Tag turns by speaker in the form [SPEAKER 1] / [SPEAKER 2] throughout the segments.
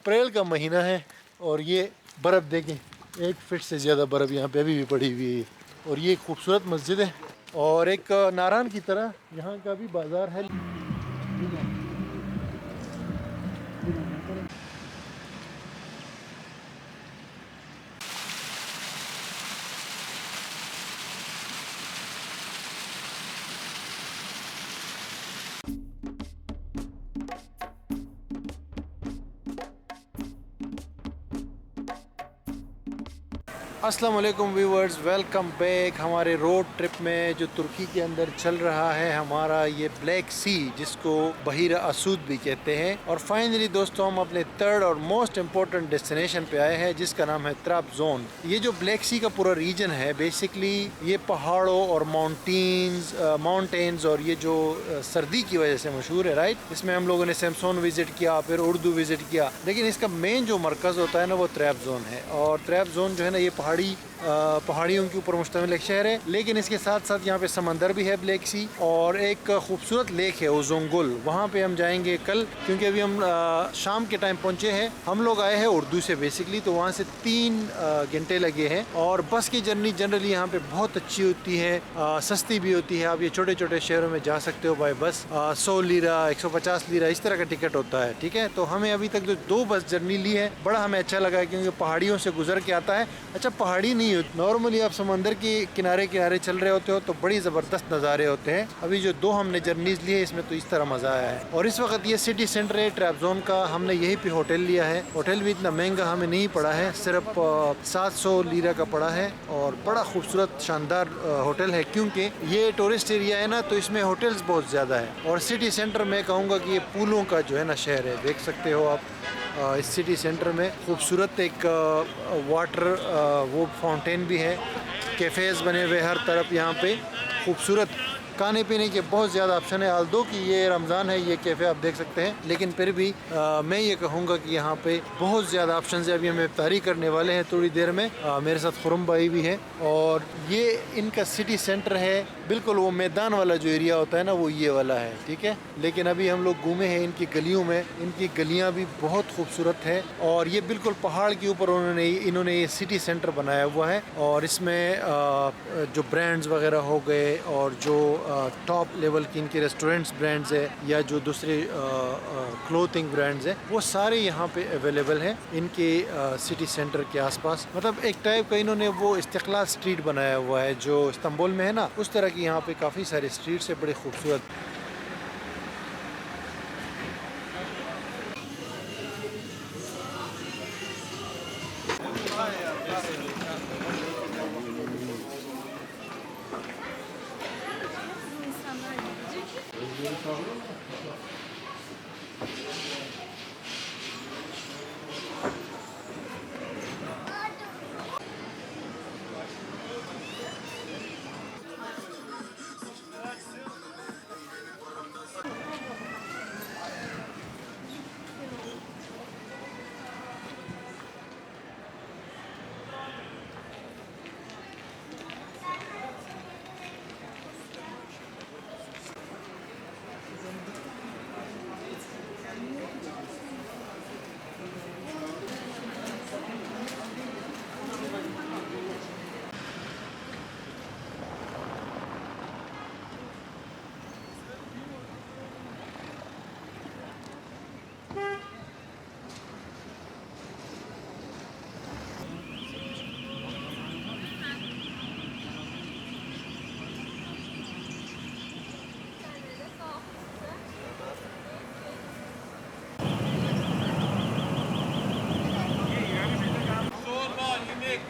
[SPEAKER 1] अप्रैल का महीना है और ये बर्फ़ देखें, 1 फीट से ज़्यादा बर्फ़ यहाँ पे अभी भी पड़ी हुई है। और ये खूबसूरत मस्जिद है और एक नारान की तरह यहाँ का भी बाज़ार है। अस्सलाम वालेकुम व्यूवर्स, वेलकम बैक हमारे रोड ट्रिप में जो तुर्की के अंदर चल रहा है हमारा ये ब्लैक सी, जिसको बहीर असूद भी कहते हैं। और फाइनली दोस्तों हम अपने थर्ड और मोस्ट इम्पोर्टेंट डेस्टिनेशन पे आए हैं जिसका नाम है त्राबजोन। ये जो ब्लैक सी का पूरा रीजन है बेसिकली ये पहाड़ों और माउंटेन्स और ये जो सर्दी की वजह से मशहूर है, राइट। इसमें हम लोगों ने सैमसोन विजिट किया, फिर उर्दू विजिट किया, लेकिन इसका मेन जो मरकज़ होता है ना वो त्राबजोन है। और त्राबजोन जो है ना ये पहाड़ियों के ऊपर मुश्तमिल एक शहर है, लेकिन इसके साथ साथ यहाँ पे समंदर भी है ब्लैक सी, और एक खूबसूरत लेक है ओजोंगुल। वहाँ पे हम जाएंगे कल, क्योंकि अभी हम शाम के टाइम पहुँचे हैं। हम लोग आए हैं उर्दू से बेसिकली, तो वहाँ से 3 घंटे लगे हैं। और बस की जर्नी जनरली यहाँ पे बहुत अच्छी होती है, सस्ती भी होती है। आप ये छोटे छोटे शहरों में जा सकते हो बाय बस। 100 लीरा 150 लीरा इस तरह का टिकट होता है, ठीक है। तो हमें अभी तक जो 2 बस जर्नी ली है बड़ा हमें अच्छा लगा है, क्योंकि पहाड़ियों से गुजर के आता है। अच्छा, पहाड़ी नहीं होती, नॉर्मली आप समंदर के किनारे किनारे चल रहे होते हो तो बड़ी ज़बरदस्त नज़ारे होते हैं। अभी जो 2 हमने जर्नीज ली है इसमें तो इस तरह मज़ा आया है। और इस वक्त ये सिटी सेंटर है त्राबजोन का, हमने यहीं पे होटल लिया है। होटल भी इतना महंगा हमें नहीं पड़ा है, सिर्फ 700 लीरा का पड़ा है। और बड़ा खूबसूरत शानदार होटल है, क्योंकि ये टूरिस्ट एरिया है ना, तो इसमें होटल्स बहुत ज़्यादा है। और सिटी सेंटर में कहूँगा कि ये पुलों का जो है ना शहर है, देख सकते हो आप। इस सिटी सेंटर में खूबसूरत एक वाटर वो फाउंटेन भी है, कैफ़ेज़ बने हुए हर तरफ यहाँ पे। खूबसूरत खाने पीने के बहुत ज़्यादा ऑप्शन है। आल्दो कि ये रमज़ान है, ये कैफ़े आप देख सकते हैं, लेकिन फिर भी मैं ये कहूँगा कि यहाँ पे बहुत ज़्यादा ऑप्शन है। अभी हम इफ्तारी करने वाले हैं थोड़ी देर में। मेरे साथ खुरम भाई भी है। और ये इनका सिटी सेंटर है, बिल्कुल वो मैदान वाला जो एरिया होता है ना वो ये वाला है, ठीक है। लेकिन अभी हम लोग घूमे हैं इनकी गलियों में, इनकी गलियाँ भी बहुत खूबसूरत है। और ये बिल्कुल पहाड़ के ऊपर इन्होंने ये सिटी सेंटर बनाया हुआ है। और इसमें जो ब्रांड्स वगैरह हो गए और जो टॉप लेवल की इनके रेस्टोरेंट्स ब्रांड्स है या जो दूसरे क्लोथिंग ब्रांड्स है वो सारे यहाँ पे अवेलेबल हैं इनके सिटी सेंटर के आसपास। मतलब एक टाइप का इन्होंने वो इस्तिक़लाल स्ट्रीट बनाया हुआ है जो इस्तांबुल में है ना, उस तरह की यहाँ पे काफ़ी सारे स्ट्रीट्स है, बड़े खूबसूरत।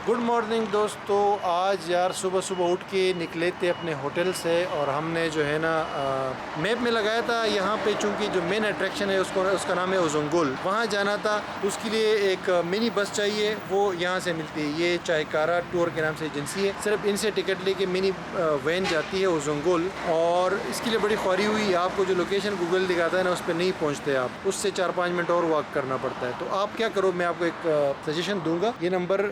[SPEAKER 1] गुड मॉर्निंग दोस्तों। आज यार सुबह सुबह उठ के निकले थे अपने होटल से और हमने जो है ना मैप में लगाया था यहाँ पे, चूँकि जो मेन अट्रैक्शन है उसका नाम है उज़ुंगुल, वहाँ जाना था। उसके लिए एक मिनी बस चाहिए, वो यहाँ से मिलती है। ये चायकारा टूर के नाम से एजेंसी है, सिर्फ इनसे टिकट लेके मिनी वैन जाती है उज़ुंगुल। और इसके लिए बड़ी ख्वारी हुई, आपको जो लोकेशन गूगल दिखाता है ना उस पर नहीं पहुँचते आप, उससे 4-5 मिनट और वॉक करना पड़ता है। तो आप क्या करो, मैं आपको एक सजेशन दूंगा, ये नंबर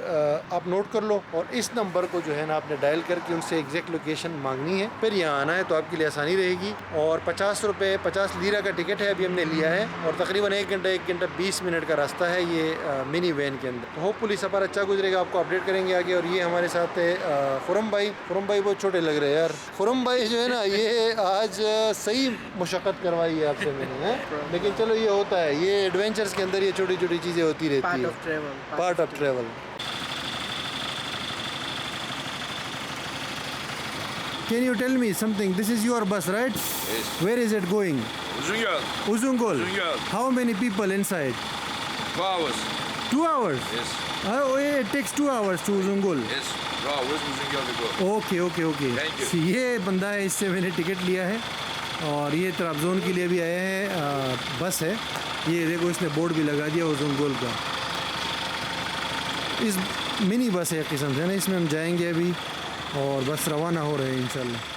[SPEAKER 1] आप नोट कर लो और इस नंबर को जो है ना आपने डायल करके उनसे एग्जैक्ट लोकेशन मांगनी है, फिर यहाँ आना है, तो आपके लिए आसानी रहेगी। और 50 रुपये 50 लीरा का टिकट है, अभी हमने लिया है और तकरीबन 1 घंटा 20 मिनट का रास्ता है ये मिनी वैन के अंदर। तो होपफुली सफ़र अच्छा गुजरेगा, आपको अपडेट करेंगे आगे। और ये हमारे साथ है खुरम भाई बहुत छोटे लग रहे हैं यार। खुरम भाई जो है ना ये आज सही मुशक्क़त करवाई है आपसे मैंने, है लेकिन चलो ये होता है, ये एडवेंचर्स के अंदर ये छोटी छोटी चीज़ें होती रहती है, part of travel. Can you tell me something? This is your bus, right?
[SPEAKER 2] Yes.
[SPEAKER 1] Where is it going?
[SPEAKER 2] Uzungul.
[SPEAKER 1] Uzungul.
[SPEAKER 2] Uzungul.
[SPEAKER 1] How many people inside?
[SPEAKER 2] 2 hours.
[SPEAKER 1] 2 hours?
[SPEAKER 2] Yes.
[SPEAKER 1] Oh, it takes 2 hours to Uzungul.
[SPEAKER 2] Yes. Wow, where's Uzungul to go?
[SPEAKER 1] Okay.
[SPEAKER 2] Thank you.
[SPEAKER 1] See, ये बंदा है, इससे मैंने ticket लिया है और ये ट्राबजोन के लिए भी आया है। बस है ये, देखो इसने बोर्ड भी लगा दिया उज़ुंगुल का। इस मिनी बस है एक किस्म से ना, इसमें हम जाएंगे अभी और बस रवाना हो रहे हैं इंशाल्लाह।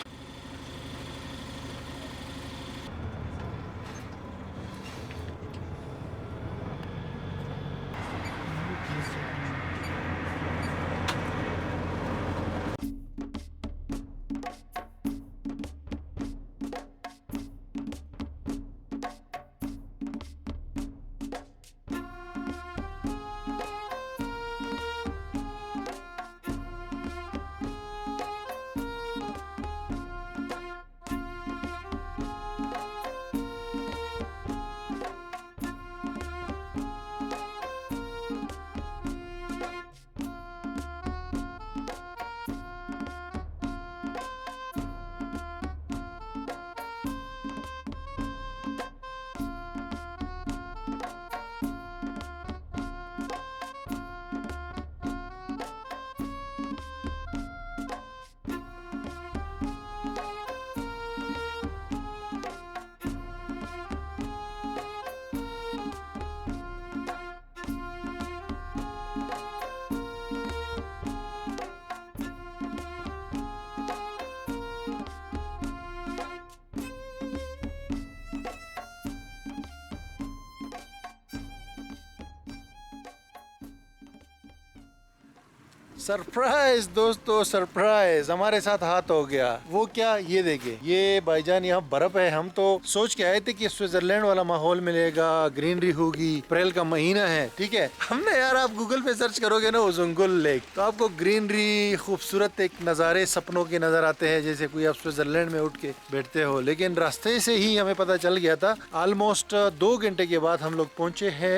[SPEAKER 1] सरप्राइज दोस्तों, सरप्राइज हमारे साथ हाथ हो गया। वो क्या, ये देखिए, ये भाईजान यहाँ बर्फ है। हम तो सोच के आए थे कि स्विट्जरलैंड वाला माहौल मिलेगा, ग्रीनरी होगी, अप्रैल का महीना है, ठीक है। हमने यार, आप गूगल पे सर्च करोगे ना उज़ुंगुल लेक, तो आपको ग्रीनरी, खूबसूरत एक नज़ारे सपनों के नजर आते हैं, जैसे कोई आप स्विट्जरलैंड में उठ के बैठते हो। लेकिन रास्ते से ही हमें पता चल गया था। ऑलमोस्ट 2 घंटे के बाद हम लोग पहुंचे हैं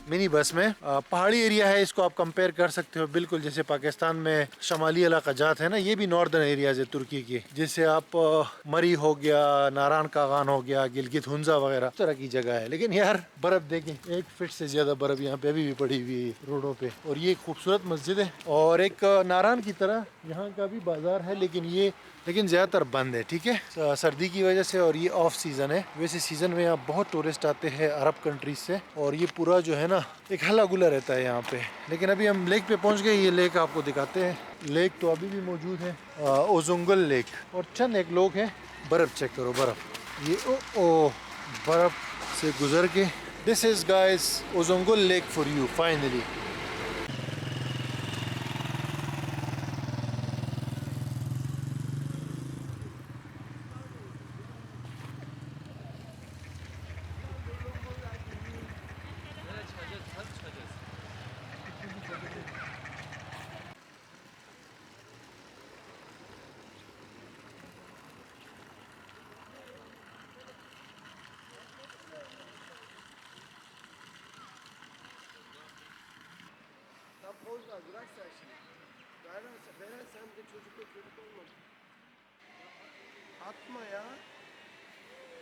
[SPEAKER 1] मिनी बस में। पहाड़ी एरिया है, इसको आप कंपेयर कर सकते हो बिल्कुल जैसे पाकिस्तान में शमाली इलाका जात है ना, ये भी नॉर्दर्न एरियाज है तुर्की के। जैसे आप मरी हो गया, नारायण कागान हो गया, गिलगित हुंजा वगैरह तरह की जगह है। लेकिन यार बर्फ देखें, 1 फीट से ज्यादा बर्फ यहाँ पे अभी भी पड़ी हुई है रोडों पे। और ये खूबसूरत मस्जिद है और एक नारायण की तरह यहाँ का भी बाजार है, लेकिन ज़्यादातर बंद है, ठीक है, सर्दी की वजह से। और ये ऑफ सीज़न है, वैसे सीज़न में यहाँ बहुत टूरिस्ट आते हैं अरब कंट्रीज से, और ये पूरा जो है ना एक हल्ला गुल्ला रहता है यहाँ पे। लेकिन अभी हम लेक पे पहुँच गए, ये लेक आपको दिखाते हैं। लेक तो अभी भी मौजूद है, उज़ुंगुल लेक। और चंद एक लोग हैं, बर्फ़ चेक करो, बर्फ़, ये ओ बर्फ़ से गुजर के। This is guys Uzungol lake for you finally.
[SPEAKER 3] Olmaz bırak sen şimdi. Beren sen de çocuk olma. Atma ya.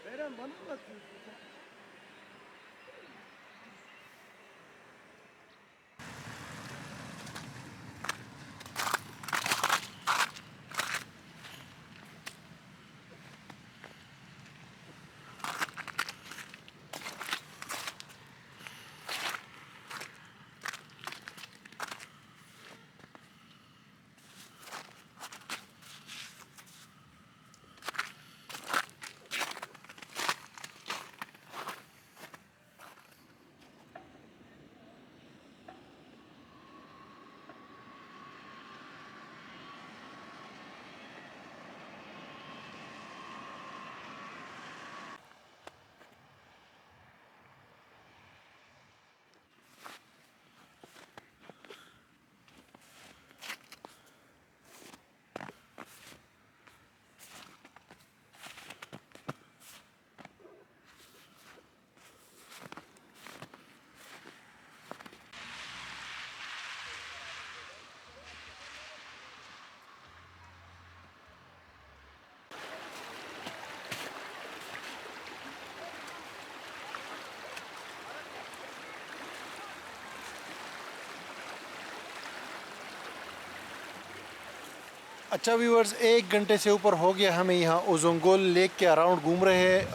[SPEAKER 3] Beren bana mı atıyorsun sen?
[SPEAKER 1] अच्छा व्यूअर्स, 1 घंटे से ऊपर हो गया हमें यहाँ ओजोंगोल लेक के अराउंड घूम रहे हैं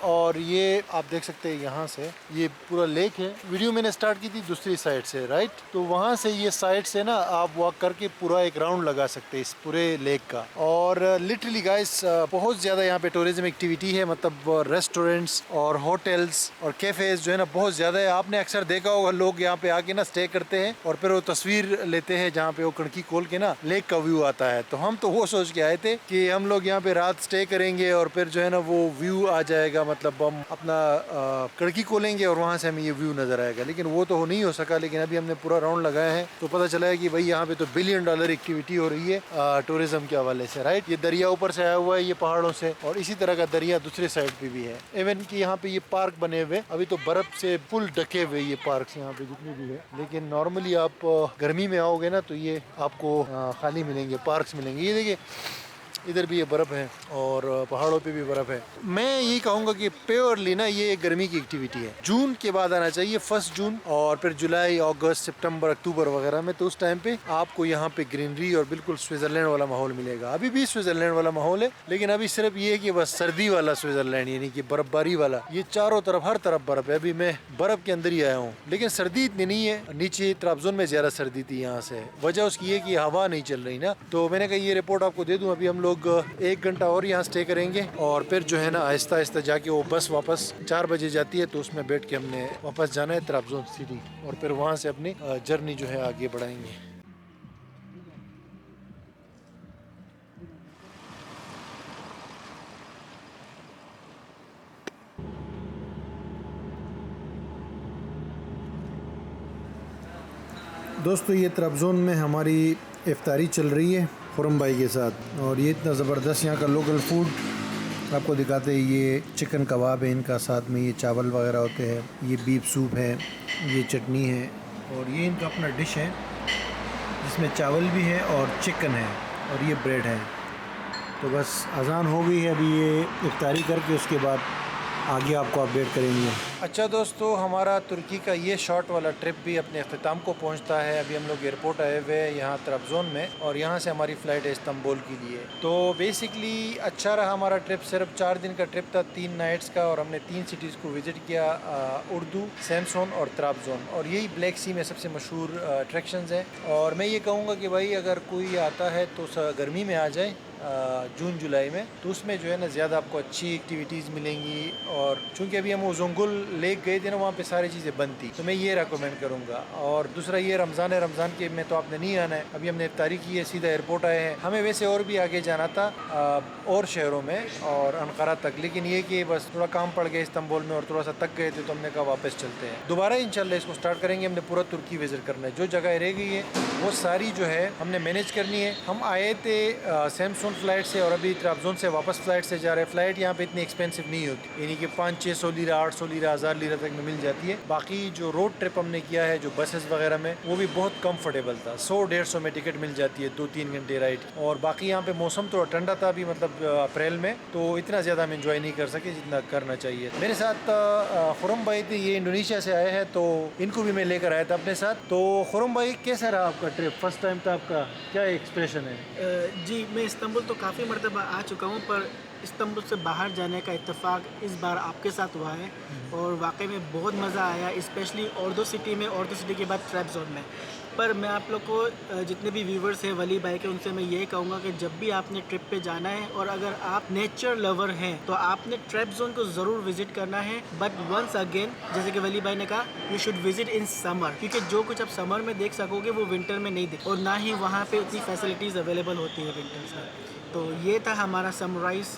[SPEAKER 1] और ये आप देख सकते हैं यहाँ से ये पूरा लेक है। वीडियो मैंने स्टार्ट की थी दूसरी साइड से, राइट? तो वहाँ से ये साइड से ना आप वॉक करके पूरा एक राउंड लगा सकते हैं इस पूरे लेक का। और लिटरली गाइस बहुत ज़्यादा यहाँ पे टूरिज्म एक्टिविटी है, मतलब रेस्टोरेंट्स और होटल्स और कैफ़ेज़ जो है ना बहुत ज़्यादा है। आपने अक्सर देखा होगा लोग यहाँ पे आके ना स्टे करते हैं और फिर वो तस्वीर लेते हैं जहाँ पे वो कड़की खोल के ना लेक का व्यू आता है। तो हम तो वो सोच के आए थे कि हम लोग यहाँ पे रात स्टे करेंगे और फिर जो है ना वो व्यू आ जाएगा, मतलब हम अपना कड़की खोलेंगे और वहाँ से हमें ये व्यू नज़र आएगा। लेकिन वो तो नहीं हो सका। लेकिन अभी हमने पूरा राउंड लगाया है तो पता चला है कि भाई यहाँ पे तो $1 बिलियन एक्टिविटी हो रही है टूरिज्म के हवाले से, राइट? ये दरिया ऊपर से आया हुआ है ये पहाड़ों से, और इसी तरह का दरिया दूसरे साइड पे भी है। इवन कि यहाँ पे ये पार्क बने हुए, अभी तो बर्फ से फुल ढके हुए ये पार्क यहाँ पे जितने भी है। लेकिन नॉर्मली आप गर्मी में आओगे ना तो ये आपको खाली मिलेंगे, पार्क्स मिलेंगे। ये देखिए इधर भी ये बर्फ़ है और पहाड़ों पे भी बर्फ़ है। मैं यही कहूँगा कि प्योरली ना ये गर्मी की एक्टिविटी है। जून के बाद आना चाहिए, 1 जून, और फिर जुलाई, अगस्त, सितंबर, अक्टूबर वगैरह में। तो उस टाइम पे आपको यहाँ पे ग्रीनरी और बिल्कुल स्विट्ज़रलैंड वाला माहौल मिलेगा। अभी भी स्विट्ज़रलैंड वाला माहौल है, लेकिन अभी सिर्फ ये है कि बस सर्दी वाला स्विट्ज़रलैंड, यानी कि बर्फबारी वाला। ये चारों तरफ हर तरफ बर्फ है। अभी मैं बर्फ के अंदर ही आया हूँ, लेकिन सर्दी इतनी नहीं है। नीचे ट्राब्ज़ोन में ज़्यादा सर्दी थी यहाँ से। वजह उसकी है कि हवा नहीं चल रही ना। तो मैंने कहा ये रिपोर्ट आपको दे दूँ। अभी हम लोग 1 घंटा और यहाँ स्टे करेंगे और फिर जो है ना आहिस्ता आहिस्ता जाके वो बस वापस 4 बजे जाती है, तो उसमें बैठ के हमने वापस जाना है ट्राब्ज़ोन सिटी और फिर वहाँ से अपनी जर्नी जो है आगे बढ़ाएंगे। दोस्तों ये ट्राब्ज़ोन में हमारी इफ्तारी चल रही है खुरम भाई के साथ, और ये इतना ज़बरदस्त यहाँ का लोकल फूड आपको दिखाते हैं। ये चिकन कबाब है इनका, साथ में ये चावल वगैरह होते हैं, ये बीफ सूप है, ये चटनी है, और ये इनका अपना डिश है जिसमें चावल भी है और चिकन है और ये ब्रेड है। तो बस अज़ान हो गई है, अभी ये इफ्तारी करके उसके बाद आगे आपको अपडेट करेंगे। अच्छा दोस्तों, हमारा तुर्की का ये शॉर्ट वाला ट्रिप भी अपने अख्ताम को पहुंचता है। अभी हम लोग एयरपोर्ट आए हुए हैं यहाँ ट्राब्ज़ोन में, और यहाँ से हमारी फ़्लाइट है इस्तांबुल के लिए। तो बेसिकली अच्छा रहा हमारा ट्रिप। सिर्फ 4 दिन का ट्रिप था, 3 नाइट्स का, और हमने 3 सिटीज़ को विज़िट किया, उर्दू, सैमसोन और ट्राब्ज़ोन। और यही ब्लैक सी में सबसे मशहूर अट्रैक्शंस हैं। और मैं ये कहूँगा कि भाई अगर कोई आता है तो गर्मी में आ जाए, जून जुलाई में, तो उसमें जो है ना ज़्यादा आपको अच्छी एक्टिविटीज़ मिलेंगी। और चूँकि अभी हम ओजोंगोल लेक गए थे ना, वहाँ पे सारी चीज़ें बंद थी, तो मैं ये रेकमेंड करूँगा। और दूसरा ये रमज़ान है, रमज़ान के में तो आपने नहीं आना है। अभी हमने इफ्तारी की है, सीधा एयरपोर्ट आए हैं। हमें वैसे और भी आगे जाना था और शहरों में और अनकारा तक, लेकिन ये कि बस थोड़ा काम पड़ गया इस्तांबुल में और थोड़ा सा थक गए थे, तो हमने कहा वापस चलते हैं। दोबारा इंशाल्लाह इसको स्टार्ट करेंगे। हमने पूरा तुर्की विज़िट करना है। जो जगह रह गई है वो सारी जो है हमने मैनेज करनी है। हम आए थे सैमसंग ट्राबजोन फ़्लाइट से और अभी ट्राबजोन से वापस फ़्लाइट से जा रहे हैं। फ़्लाइट यहाँ पे इतनी एक्सपेंसिव नहीं होती, यानी कि 500-600 लीरा, 800 लीरा, 1000 लीरा तक में मिल जाती है। बाकी जो रोड ट्रिप हमने किया है जो बसेस वगैरह में, वो भी बहुत कंफर्टेबल था। 100-150 में टिकट मिल जाती है 2-3 घंटे राइड। और बाकी यहाँ पे मौसम थोड़ा ठंडा था अभी, मतलब अप्रैल में, तो इतना ज़्यादा हम इंजॉय नहीं कर सके जितना करना चाहिए। मेरे साथ खुरम भाई थे, ये इंडोनेशिया से आए हैं, तो इनको भी मैं लेकर आया था अपने साथ। तो खुरम भाई, कैसा रहा आपका ट्रिप? फर्स्ट टाइम था आपका, क्या एक्सप्रेशन है?
[SPEAKER 4] जी, मैं इस्तांबुल तो काफ़ी मरतबा आ चुका हूँ, पर इस्तांबुल से बाहर जाने का इत्तेफाक इस बार आपके साथ हुआ है और वाकई में बहुत मज़ा आया, स्पेशली ऑर्दो सिटी में, ऑर्दो सिटी के बाद ट्रैबज़ोन में। पर मैं आप लोग को जितने भी व्यूवर्स हैं वली भाई के, उनसे मैं ये कहूँगा कि जब भी आपने ट्रिप पे जाना है और अगर आप नेचर लवर हैं तो आपने ट्रैबज़ोन को ज़रूर विज़िट करना है। बट वंस अगेन, जैसे कि वली भाई ने कहा, you should visit in summer, क्योंकि जो कुछ आप समर में देख सकोगे वो विंटर में नहीं देख, और ना ही वहाँ पे उतनी फैसिलिटीज़ अवेलेबल होती है विंटर्स में। तो ये था हमारा समराइज़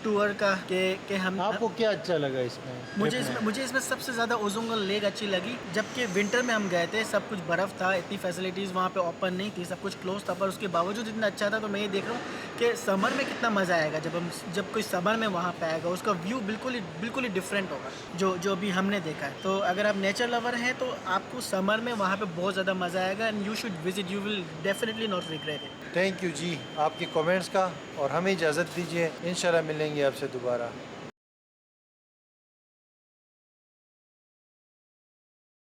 [SPEAKER 4] टूर का कि हम
[SPEAKER 1] आपको क्या अच्छा लगा इसमें?
[SPEAKER 4] मुझे इसमें सबसे ज़्यादा ओजोंगल लेक अच्छी लगी। जबकि विंटर में हम गए थे, सब कुछ बर्फ़ था, इतनी फैसिलिटीज़ वहाँ पे ओपन नहीं थी, सब कुछ क्लोज था, पर उसके बावजूद इतना अच्छा था। तो मैं ये देख रहा हूँ कि समर में कितना मज़ा आएगा जब कोई समर में वहाँ पे आएगा, उसका व्यू बिल्कुल ही डिफरेंट होगा जो अभी हमने देखा है। तो अगर आप नेचर लवर हैं तो आपको समर में वहाँ पर बहुत ज़्यादा मज़ा आएगा and you should visit, you will definitely not regret it.
[SPEAKER 1] Thank you जी आपके कमेंट्स का, और हमें इजाज़त दीजिए, इंशाल्लाह मिलेंगे आपसे दोबारा।